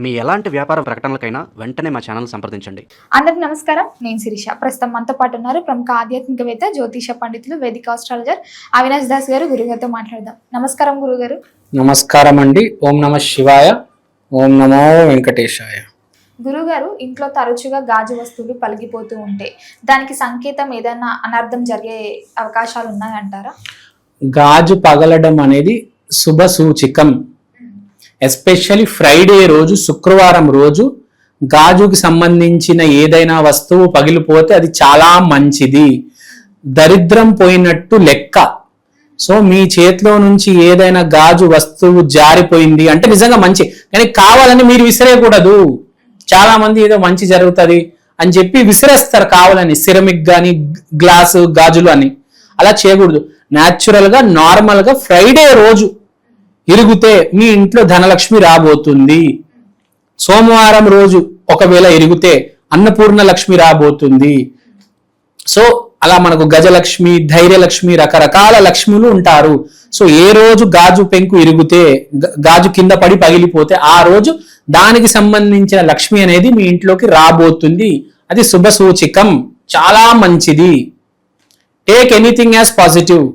మీ ఎలాంటి వ్యాపార ప్రకటనలకైనా వెంటనే మా ఛానల్ సంప్రదించండి. అందరికి నమస్కారం, నేను శిరీష. ప్రస్తుతం మనతో పాటు ఉన్నారు ప్రముఖ ఆధ్యాత్మికవేత్త, జ్యోతిష పండితులు, వేదిక ఆస్ట్రాలజర్ అవినాష్ దాస్ గారు. గురుగారితో మాట్లాడదాం. నమస్కారం గురుగారు. నమస్కారం అండి. ఓం నమ శివాయ, ఓం నమో వెంకటేశాయ. గురుగారు, ఇంట్లో తరచుగా గాజు వస్తువులు పలిగిపోతూ ఉంటే దానికి సంకేతం ఏదైనా అనర్థం జరిగే అవకాశాలు ఉన్నాయంటారా? గాజు పగలడం అనేది శుభ సూచికం. ఎస్పెషల్లీ ఫ్రైడే రోజు, శుక్రవారం రోజు గాజుకి సంబంధించిన ఏదైనా వస్తువు పగిలిపోతే అది చాలా మంచిది, దరిద్రం పోయినట్టు లెక్క. సో మీ చేతిలో నుంచి ఏదైనా గాజు వస్తువు జారిపోయింది అంటే నిజంగా మంచి, కానీ కావాలని మీరు విసిరేయకూడదు. చాలా మంది ఏదో మంచి జరుగుతుంది అని చెప్పి విసిరేస్తారు కావాలని, సిరమిక్ కానీ గ్లాసు గాజులు అని. అలా చేయకూడదు. న్యాచురల్ గా నార్మల్ గా ఫ్రైడే రోజు ఇరిగితే మీ ఇంట్లో ధనలక్ష్మి రాబోతుంది. సోమవారం రోజు ఒకవేళ ఇరిగితే అన్నపూర్ణ లక్ష్మి రాబోతుంది. సో అలా మనకు గజలక్ష్మి, ధైర్యలక్ష్మి, రకరకాల లక్ష్ములు ఉంటారు. సో ఏ రోజు గాజు పెంకు ఇరిగితే, గాజు కింద పడి పగిలిపోతే ఆ రోజు దానికి సంబంధించిన లక్ష్మి అనేది మీ ఇంట్లోకి రాబోతుంది. అది శుభ సూచికం, చాలా మంచిది. Take anything as positive.